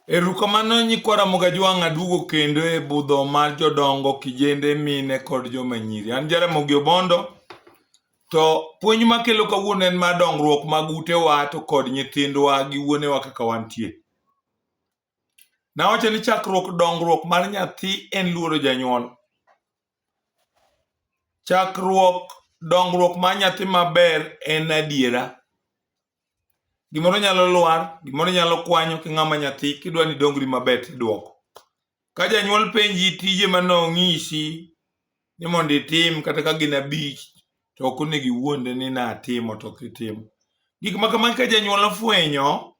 Erokamano nyikwara Mogajwang' aduogo kendo e budho mar jodongo, kijende, mine kod joma nyiri. An Jaramogi Obondo, to puonj makelo kawuono en mar dongruok mag utewa to kod nyithindwa gi wuonewa kaka wantie. Nawacho ni chakruok dongruok mar nyathi en luoro janyuol. Chakruok dongruok mar nyathi maber en adiera. Gimoro nyalo lwar, gimoro nyalo kwanyo king'ama nyathi kidwa ni dongri maber tiduoko. Ka janyuol penji tije manong'isi ni mondo itim kata ka gin 5 to ok onego iwuonde ni natimo to ok itimo. Gik ma kamano ka janyuol ofwenyo,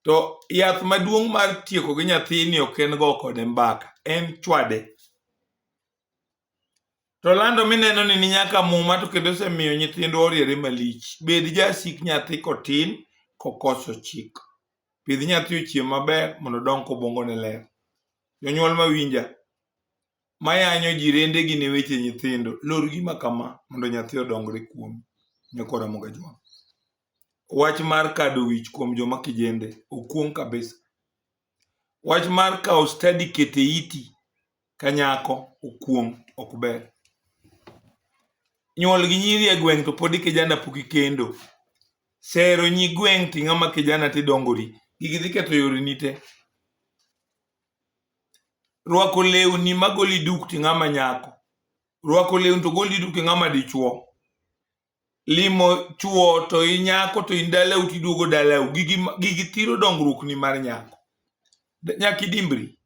to yath maduong' mar tieko gi nyathini ok en go kode mbaka, en chwade. To lando mineno ni nyaka muma to kendo osemiyo nyithindwa oriere malich. Bed jasik nyathi kotin kokoso chik. Pidh nyathi ochiem maber mondo odong kobwongone ler. Jonyuol mawinja, mayanyo jirende gi ne weche nyithindo, lor gima kama mondo nyathi odongre kuom nyakwara Mogajwang'. Wach mar kado wich kuom joma kijende okwong kabisa. Wach mar kawo stadi kete iti ka nyako okwong ok ber. Nyuol gi nyiri e gweng' to podi kijana pok ikendo. Sero nyi gweng' ting'ama kijana tidongori. Gigi dhi ketho yoreni te. Rwako lewni magoli duk ting'ama nyako. Rwako lewni to goli duk ting'ama dichuo. Limo chuo to inyako to in dalau tiduogo dalau. Gigi thiro dongruok ni mar nyako. Nyaki dimbri.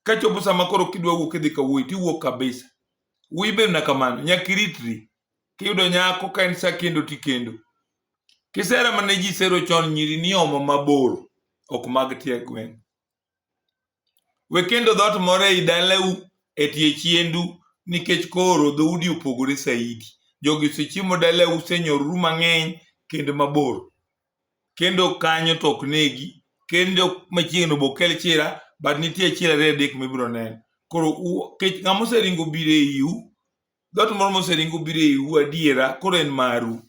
Kachopo sama koro kidwa wuok idhi ka wuoyi tiwuok kabisa. Wuoyi ber na kamano. Nyaki ritri. Kiyudo nyako ka en sa kendo tikendo. Kisera mane ji sero chon nyiri ni omo mabor. Ok mag tie gweng'. We kendo dhot moro ei dalau e tie chiendu nikech koro dhoudi opogore saidi. Jogi sechiemo dalau senyoru mang'eny kendo mabor. Kendo kanyo to ok negi. Kendo machiegno bokel chira, but nitie chira 2-3 mibiro neno. Koro ng'ama oseringo bire iu, dhot moro moseringo bire iu adiera, koro en maru.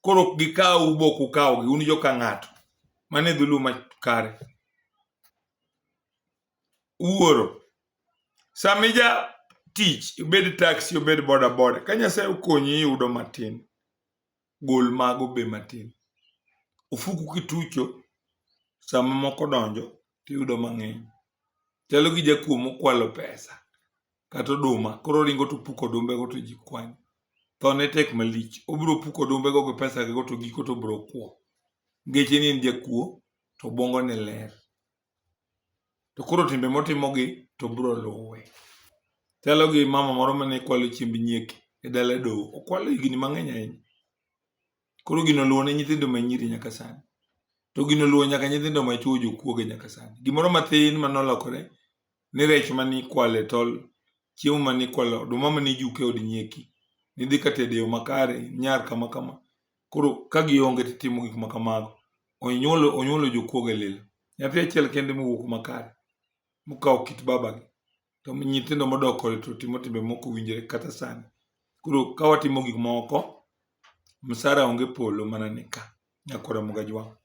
Koro gikaw bok ukaw gi un joka ng'ato. Mane dhulu makare. Uoro. Samija tich, obed taxi, obed boda boda. Ka Nyasaye okonyi yudo matin. Gol mago be matin. Ofuku kitucho, sama moko donjo, tiyudo mang'eny. Chalo gi jakuo mokwalo pesa. Kata oduma. Koro ringo to puko odumbe go to ji kwanyo. Thone tek malich. Obiro puko odumbe go gi pesa go to giko to biro kuo. Geche ni en jakuo to obwongo ne ler. To koro timbe motimogi to biro luwe. Chalo gi mama moro mane kwalo chiemb nyieke e dala doho. Okwalo higni mang'eny ahinya. Koro gino luwo ne nyithindo manyiri nyaka sani. To gino luwo nyaka nyithindo machuo jokuoge nyaka sani. Gimoro mathin manolokore ni rech mani kwale tol, chiemo mani kwalo, oduma mani juke od nyieki. Nidhi katede yo makare, nyar kama kama. Koro ka gionge titimo gik makamago. Onyuolo jokuoge lilo. Nyathi achiel kende mowuok makare. Mukaw kit babagi. To nyithindo modok kode to timo timbe moko winjore kata sani. Koro ka watimo gik moko, msara onge polo mana nika. Nyakwara Mogajwang'.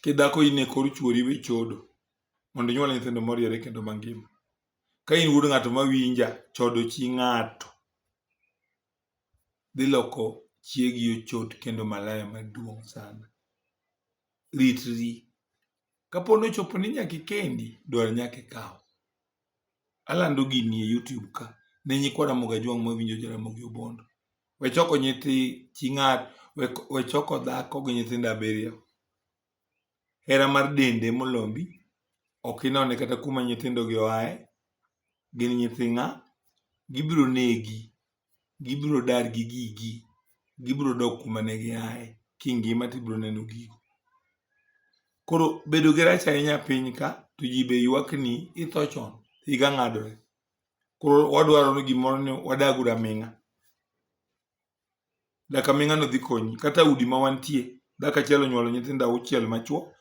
Kidhako in e kor chuori we chodo. Mondo inyuol nyithindo moriere kendo mangima. Ka in wuod ng'ato mawinja, chodo chi ng'ato dhi loko chiegi ochot kendo malaya maduong' sana. Ritri. Kaponi ochopo ni nyaka ikendi, dwar nyaka ikaw. Alando gini e YouTube ka. Ne nyikwara Mogajwang' mawinjo Jaramogi Obondo. We choko nyithi chi ng'ato. We choko dhako gi nyithindo 7. Hera mar dende molombi. Ok inone kata kuma nyithindo gi oae. Gin nyithi ng'a. Gibiro negi. Gibiro dar gi gigi. Gibiro dok kuma ne giae. Kingima tibiro neno gigo. Koro bedo gi rach ahinya piny ka, to ji be ywak ni itho chon. Higa ng'adore. Koro wadwaro ni gimoro ni wadagu raming'a. Dak aming'a no dhi konyi. Kata udi ma wantie. Dak achiel onyuolo nyithindo 6 machuo.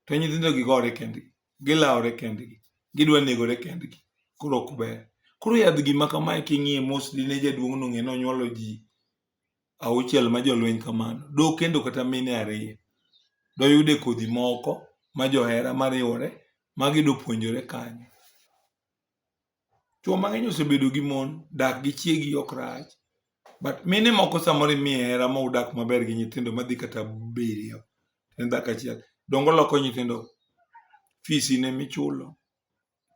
To nyithindo gi gore kendgi. Gilawore kendgi. Gidwa negore kendgi. Koro ok ber. Koro yadh gima kamae king'iye mos dine jaduong' no ng'e ni onyuolo ji 6 ma jolweny kamano. Do kendo kata mine 2. Doyude kodhi moko ma johera mariwore magido puonjore kanyo. Chuo mang'eny osebedo gi mon, dak gi chiegi ok rach. But mine moko samoro imiye hera ma udak maber gi nyithindo madhi kata 7 en dhako achiel. Dongo loko nyithindo, fisi ne michulo,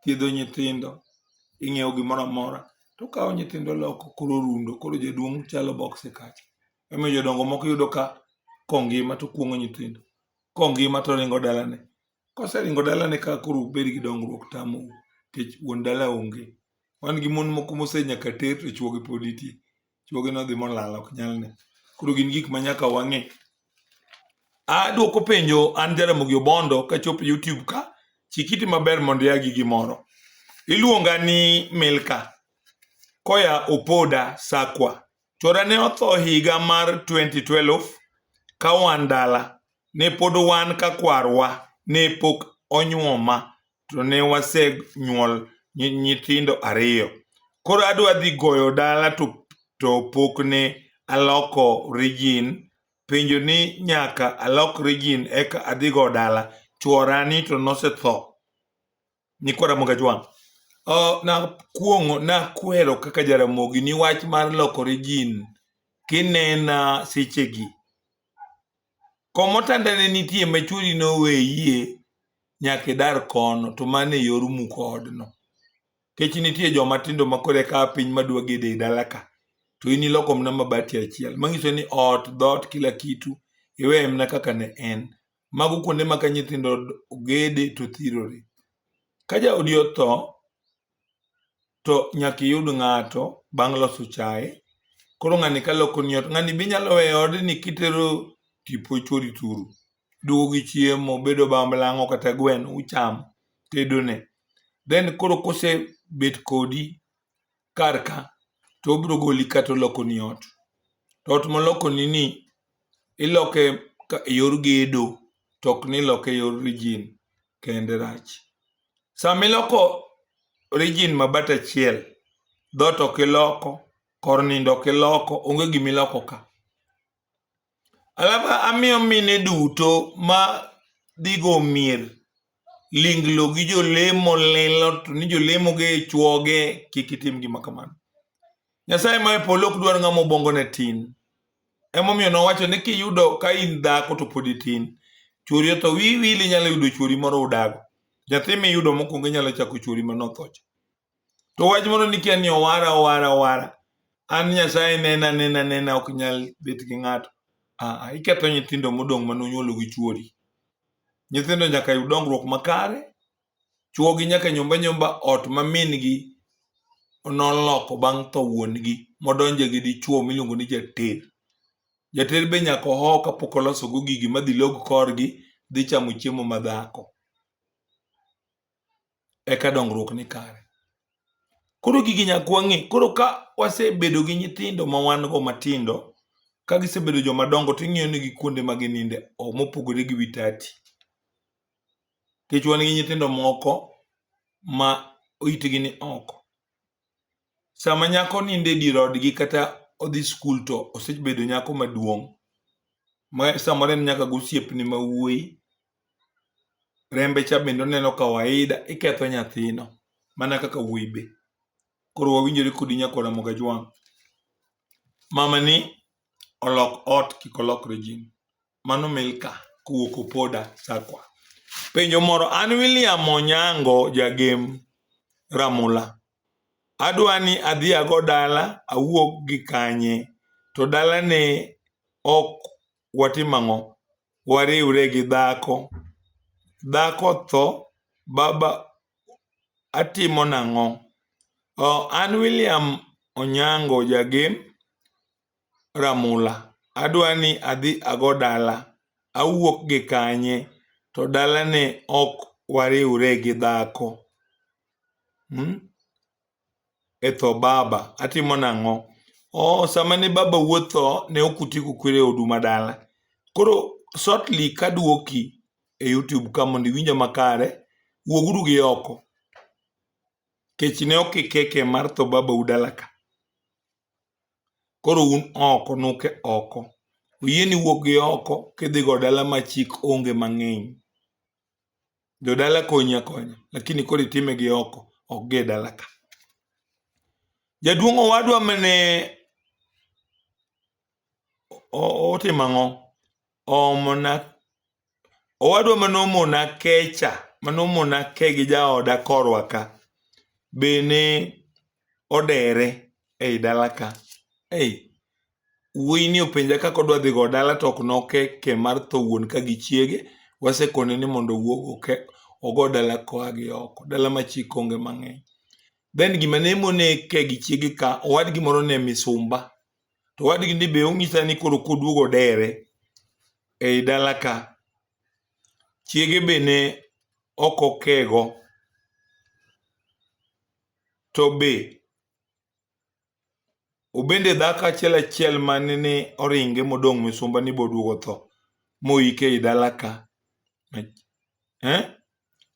thiedho nyithindo, ing'iewo gimoro amora, to kawo nyithindo loko koro rundo, koro jaduong' chalo boxe kacha. Omiyo jodongo moko yudo ka kongima to kuong'o nyithindo, kongima to ringo dalane. Koseringo dalane ka koro bed gi dongruok tamou, nikech wuon dala onge. Wan gi mon moko mose nyaka ter to chuogi pod nitie. Chuogi nodhi molal ok nyalne. Koro gin gik ma nyaka wang'e. Aduoko penjo an Jaramogi Obondo kachopo YouTube ka, chikiti maber mondo ia gi gimoro. Iluonga ni Milka koya Opoda Sakwa. Chora ne otho higa mar 2012 ka wan dala. Ne pod wan ka kwarwa ne pok onyuoma, to ne wase nyuol nyithindo 2. Koro adwa dhi goyo dala to pok ne aloko regin. Penjo ni nyaka alok regin eka adhi go dala. Chuora ni to nosetho. Nyikwa Ramogi Ajwang'. Nakwero kaka Jaramogi ni wach mar loko regin kinena sechegi. Komotandane nitie machuri noweyie nyaka dar kono, to mane yor muko odno. Kech nitie joma tindo makore ka piny madwa gede dala ka, to in iloko mna mabati achiel. Mangiso ni ot, dhot, kila kitu iwe mna kaka ne en. Mago kuonde maka nyithindo gede to thirore. Ka jaodi otho, to nyaka yud ng'ato bang' loso chae. Koro ng'ani kaloko ni ot, ng'ani binyalo we odni kitero tipo chori turu. Duogo gi chiemo, bedo bambalang'o kata gweno uchamo, tedone. Then koro kose bet kodi karka, to obiro goli kata oloko ni ot. To ot moloko ni iloke yor gedo, tok ni loke yor regin kende rach. Samiloko regin mabati achiel, dhot ok iloko, kor nindo ok iloko, onge gimiloko ka. Alafu amiyo mine duto ma dhigo mier, linglo gi jolemo lilo, to ni jolemo ge chuoge, kik itim gima kamano. Nyasaye ma e polo ok dwar ng'ama obongo ne tin. Emomiyo nowacho ni kiyudo ka in dhako to pod itin, chuori otho, wili inyalo yudo chuori moro udago. Nyathi miyudo mokwongo inyalo chako chuori manothocha. To wach moro ni kia ni owara. An Nyasaye nena ok nyal bet gi ng'ato. Iketho nyithindo modong' manonyuolo gi chuori. Nyithindo nyaka yud dongruok makare. Chuogi nyaka nyomba ot ma min gi noloko bang' tho wuon gi, modonje gi dichuo miluongo ni jater. Jater be nyaka ho kapok oloso go gigi madhi log korgi, dhi chamo chiemo madhako. Eka dongruok ni kare. Koro gigi nyaka wang'e. Koro ka wasebedo gi nyithindo ma wan go matindo, ka gisebedo joma dongo, to ing'iyo negi kuonde ma gininde mopogore gi wi tati. Kech wan gi nyithindo moko ma itgi ni oko. Sama nyako ninde dier odgi kata odhi skul to osebedo nyako maduong'. Ma samoro en nyaka gosiepni ma wuoyi. Rembe cha bende oneno kawaida, iketho nyathino. Mana kaka wuoyi be. Koro wawinjore kodi Nyakwa Ramogi Ajwang'. Mama ni olok ot kik olok regin. Mano Milka kowuok Opoda Sakwa. Penjo moro, an William Onyango jagem Ramula. Adwa ni adhi ago dala, awuok gi kanye, to dala ne ok watimang'o, wariwre gi dhako. Dhako tho, baba atimo nang'o? An William Onyango jagem Ramula. Adwa ni adhi ago dala, awuok gi kanye, to dala ne ok wariwre gi dhako. Etho baba, atimo nang'o? Sama ne baba wuotho, ne okutieko kwere oduma dala. Koro shortly kaduoki e YouTube ka mondo iwinja makare, wuoguru gi oko. Kech ne okikeke mar tho baba u dala ka. Koro un oko, nuke oko. Uyie ni wuok gi oko, kidhi go dala ma chik onge mang'eny. jodala konya lakini koro itime gi oko, ok ge dala ka. Jaduong' owadwa mane otimo ang'o? Owadwa manomona kecha, manomona ke gi jaoda korwa ka, bene odere ei dala ka. Wuoyi ni openja kaka odwa dhi go dala to ok noke ke mar tho wuon ka gi chiege. Wasekone ni mondo owuog ogo dala koa gi oko, dala ma chik onge mang'eny. Then gima ne mone ke gi chiege ka, owadgi moro ne misumba. To owadgi ni be ong'isa ni koro koduogo dere ei dala ka, chiege be ne ok okego, to be obende dhako achiel mane oringe modong' misumba ni boduogo tho moike ei dala ka.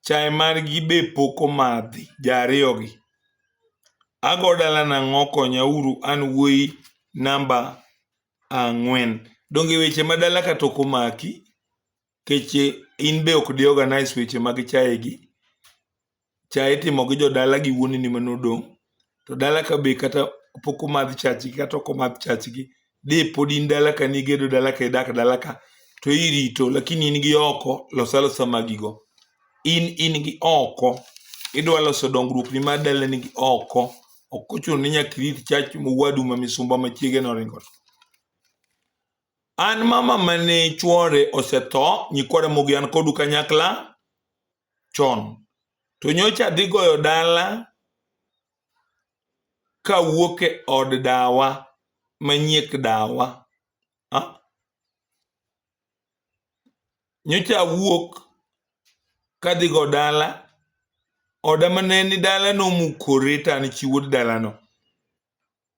Chae margi be pok omadhi, jariyogi. Ago dala nang'o, konyauru, an wuoyi namba 4. Donge weche ma dala ka tok omaki? Keche in be ok di organize weche mag chae gi. Chae itimo gi jodala gi wuoneni manodong'. To dala ka be kata pok omadh chachgi kata ok omadh chachgi. Di pod in dala ka nigedo dala ka idak dala ka to irito, lakini in gi oko losa losa magigo. In gi oko idwa loso dongruok ni mar dala ni gi oko. Ok ochuno ni nyaka irit chach mowadu ma misumba ma chiege noringo. An mama mane chuore osetho, nyikwara mogi an kodu kanyakla chon. To nyocha dhi goyo dala ka wuok e od dawa manyiek dawa. Nyocha wuok kadhi go dala, oda mane ni dala nomukore to an chi wuod dala no.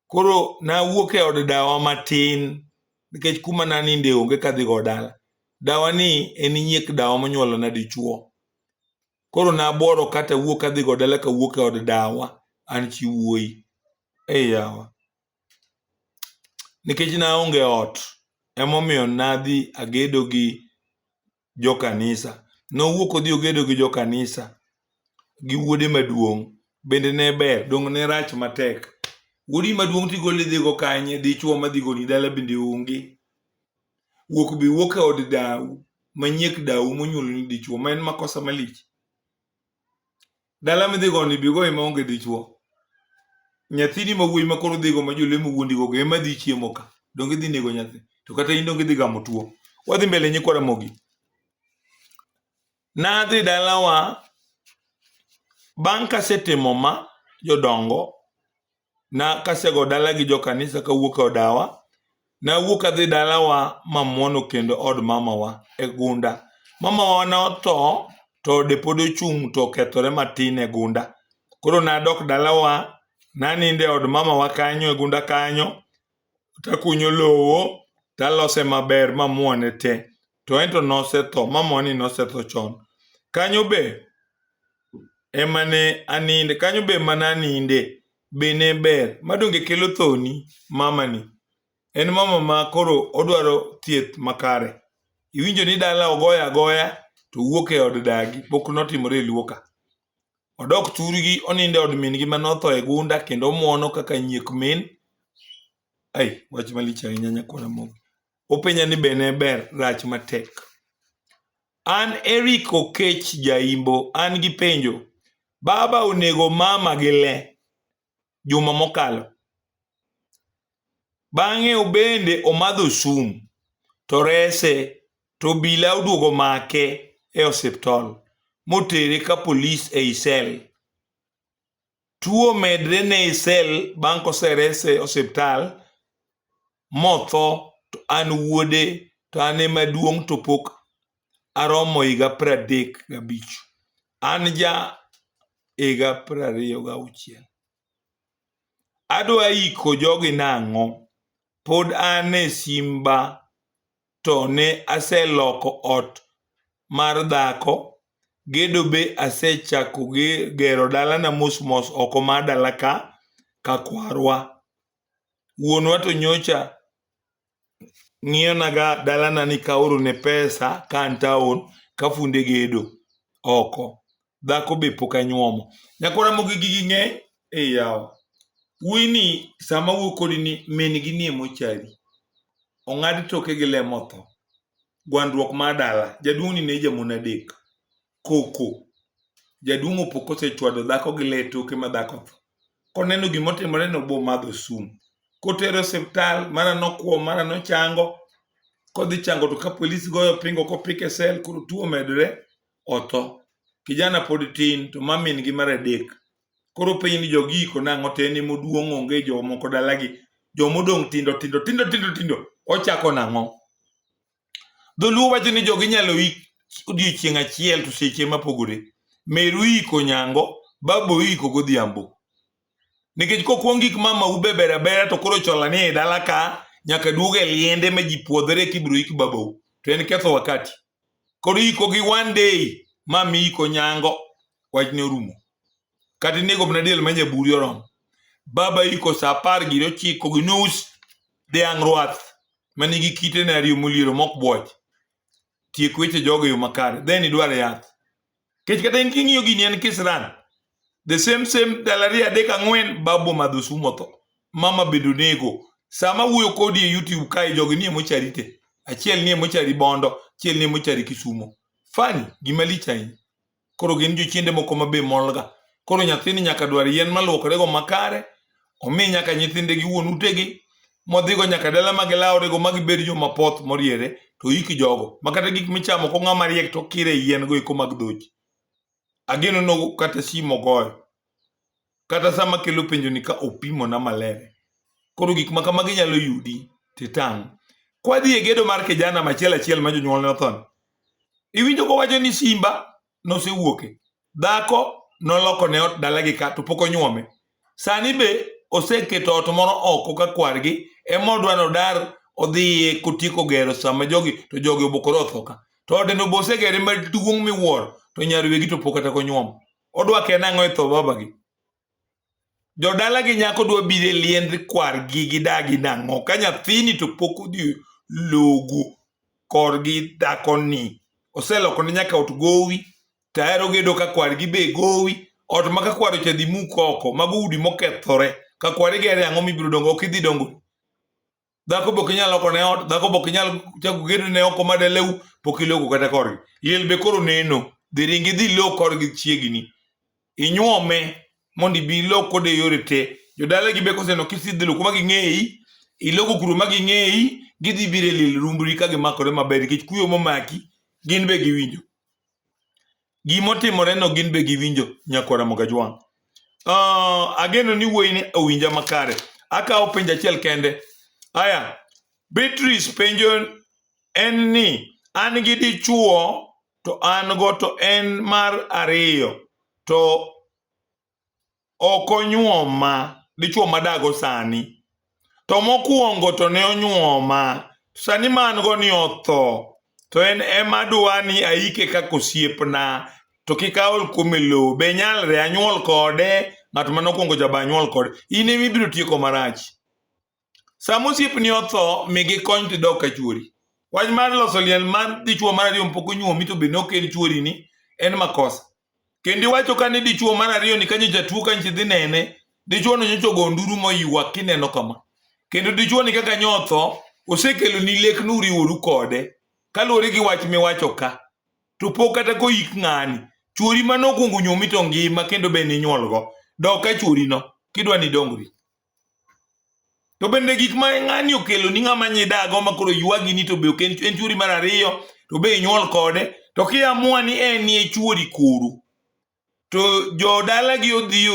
Koro na wuok e od dawa matin, nikech kuma naninde onge kadhi go dala. Dawa ni en nyiek dawa monyuolo na dichuo. Koro nabuoro kata wuok kadhi go dala ka wuok e od dawa, an chi wuoyi. Yawa. Nikech naonge ot, emomiyo nadhi agedo gi jo kanisa. Nowuok odhi ogedo gi jo kanisa gi wuode maduong'. Bende ne ber, dong' ne rach matek. Wuodi maduong' tigolo idhigo kanye, dichuo madhi goni dala bende onge. Wuok be wuok e od dau, manyiek dau monyuolo ni dichuo, ma en makosa malich. Dala midhi goni be goe maonge dichuo. Nyathini ma wuoyi ma koro dhigo ma jolemo wuondi go ema dhi chiemo ka. Dong idhi nego nyathi. To kata in dong idhi gamo tuo. Wadhi mbele nyikwara mogi. Nadhi dalawa bang' kasetimo ma jodongo, na kasego dala gi jo kanisa kawuok e dawa, na wuok adhi dalawa mamuono kendo od mamawa e gunda. Mamawa ne otho to ode pod ochung' to okethore matin e gunda. Koro nadok dalawa, naninde od mamawa kanyo e gunda kanyo, takunyo lowo, talose maber mamuone te. To ento nosetho, mamawa ni nosetho chon. Kanyo be emane aninde, kanyo be emane aninde, be ne ber. Madonge kelo thoni mama ni. En mama ma koro odwaro thieth makare. Iwinjo ni dala ogoya agoya to wuok e od dagi, pok notimore e luoka. Odok thurgi, oninde od min gi manotho e gunda kendo omuono kaka nyiek min. Wach malich ahinya nyakwara mogi. Openja ni be ne ber, rach matek. An Eric Okech Jaimbo, an gi penjo. Baba onego mama gi le juma mokalo. Bang'e obende omadho sum to rese, to obila oduogo make e osiptol motere ka polis e isel. Tuo medre ne isel bang' koserese osiptal motho, to an wuode, to an emaduong' to pok aromo higa 35. An ja higa 26. Adwa iko jogi nang'o? Pod an e simba to ne aseloko ot mar dhako. Gedo be asechako gero dalana mos mos oko mar dala ka kwarwa. Wuonwa to nyocha ng'iyo naga dalana ni kaoro ne pesa ka an taon ka funde gedo. oko. Dhako be pok anyuomo. Nyakora mogigi ging'eny yawa. Wini sama wuok kodi ni min gi nie mochari. Ong'ad toke gi lemo tho. Gwandruok mar dala. Jaduong' ni ne jamon adek. Koko. Jaduong' opok osechwado dhako gi le toke ma dhako tho. Koneno gimotimore no bo madho sum. Kotero osiptal, mara nokuo, mara nochango. Kodhi chango to ka polis goyo pingo kopike sel, koro tuo medre, otho. Kijana pod tin, to mamin gi mar adek. Koro piny ni jogiko nang'o teni moduong' onge jomoko dalagi. Jomodong' tindo. Ochako nang'o. Dholuo wacho ni jogi nyalo odiochieng' achiel to seche mapogore. Meru iko nyango, babu iko godhiambo. Nikech kokwong gik mama ube bera to koro chola ni dala ka nyaka duoge liende ma ji puodhore kibro iki babau. To en ketho wakati. Koro iko gi one day mami iko nyango wach ne orumo. Kati nego mnadiel manya buri orom. Baba iko sa 10:09 nus dhiang' ruath manigi kite na ariyo moliero mok bwoch. Tiek weche jogo yo makare. Then idware yath. Kech kata in king'iyo gini en kisran. The same dalari 3-4 babu madho sumo tho. Mama bedo nego. Sama wuoyo kodi e YouTube kai jogi nie mocharite. Achiel nie mochari Bondo, achiel nie mochari Kisumo. Fani gima lich ahinya. Koro gin jochiende moko mabe molga. Koro nyathini nyaka dwar yien maluokorego makare. Omi nyaka nyithinde gi wuon utegi. Modhigo nyaka dala magilawrego magibed joma poth moriere. To iki jogo. Makata gik michamo ko ng'ama riek to kire yien go iko mag dhoji. Ageno no kata simo goyo. Kata sama kelo penjo ni ka opimo na malere. Koro gik makamagi nyalo yudi titang'. Kwa dhi e gedo mar kijana machiel ma jonyuol ne othon. Iwinjo ko wacho ni simba nosewuoke. Dhako noloko ne ot dalagi ka to pok onyuome. Sani be oseketo ot moro oko ka kwargi emodwa nodar odhi kotieko gero sama jogi obokore othoka. To odeno be osegere maduong' miwuoro to nyarwegi to pok kata konyuomo. Odwa kena ang'o e tho babagi. Jodalagi nyako dwa bire liend kwargi gidagi nang'o. Ka nyathini to pok odhi logo korgi dhakoni. Oseloko ne nyaka ot gowi. Taero gedo ka kwargi be gowi. Ot maka kwaro cha dhi muk oko. Mago udi mokethore. Ka kwari gere ang'o mibiro dongo. Ok idhi dongo. Dhako bok inyal loko ne ot. Dhako bok inyal chako gedo ne oko madaleu. Pok ilogo kata korgi. Liel be koro neno. Dhi ringi dhi lo korgi chiegni. Inyuome. Mondi bi lo kode yore te. Jodalagi be koseno kisidhi lo kuma ging'eyi. Ilogo kuro ma ging'eyi. Gidhi bire lil rumbri ka gimakore maber. Nikech kuyo momaki. Gin be giwinjo. Gimotimore no gin be giwinjo nyakora Mogajwang'. Ageno ni wuoyi ni owinja makare. Akawo penjo achiel kende. Aya. Beatrice penjo en ni an gi dichuo to an go to en mar ariyo. To okonyuoma. Dichuo madago sani. To mokuongo to ne onyuoma. Sani man go ni otho. To en ema dwa ni aike kaka osiepna. To kikaol kuome lo. Be nyalre anyuol kode. Ng'at manokuongo jaba anyuol kode. In ema ibiro tieko marach. Sama osiepni otho, migi kony tidok ka chuori. Wach mar loso liel mar dichuo mar ariyo mpok onyuomi to be noken chuori ni en makosa. Kendo iwacho ka ni dichuo mar ariyo ni kanyo jatuo ka nchi dhi nene. Dichuo no nyocho go nduru moywa kineno kama. Kendo dichuo ni kaka nyotho osekelo ni lek nuriworu kode. Kaluwore gi wach miwacho ka. To pok kata koik ng'ani. Chuori manokuongo nyuomi to ngima kendo be ninyuolgo. Dok ka chuori no kidwa ni dongri. To bende gik ma ng'ani okelo ni ng'ama nyidago makoro ywagi ni to be en chuori mar ariyo. To be inyuol kode. To kiamua ni en nie chuori koro. To jodalagi odhi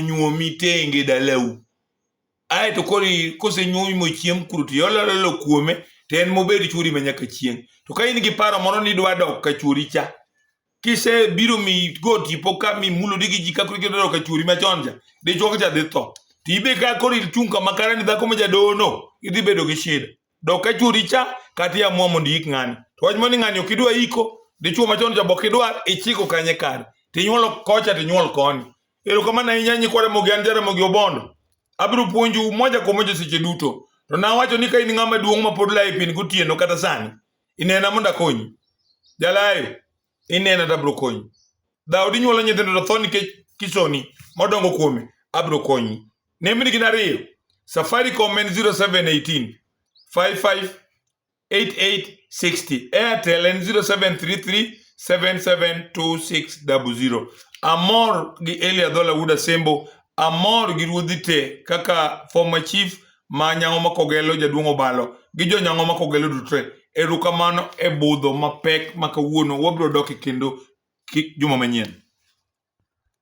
nyuomi tenge dalau. Ae to kose nyuomi mochiem kuro to yololo kuome. To en mobed chuori manyaka chieng'. To ka in gi paro moro ni dwa dok ka chuori cha. Kise biro mi go tipo ka mi mulo digi ji kakuri kendo dok ka chuori machon cha. Dichuo cha dhi tho. Tibe ka koro ichung' kama kare ni dhako majadono. Idhi bedo gi shida. Dok ka chuori cha kati amua mondo ik ng'ani. To wach moni ng'ani okidwa iko. Dichuo machon cha bok idwar ichiko kanye kare. Tinyuolo kocha tinyuol koni. Erokamano ahinya nyikwara Mogi an Jaramogi Obondo. Abiro puonju moja kwa moja seche duto. To nawacho ni ka in ng'ama duong' ma pod laye pin gotieno kata sani. Inena mondo akonyi. Jalayo. Inena tabro konyi. Dhaudi nyuolo nyithindo to tho nikech kisoni modongo kuome, abiro konyi. Nembni gin ariyo. Safaricom en 0718 558860. Airtel en 0733 772600. Amor gi Eli Adhola Wuda Sembo. Amor gi ruodhi te kaka former chief ma Nyang'o Makogelo Jaduong' Obalo gi jo Nyang'o Makogelo dutre. Erokamano e budho mapek ma kawuono wabiro dok kendo juma manyien.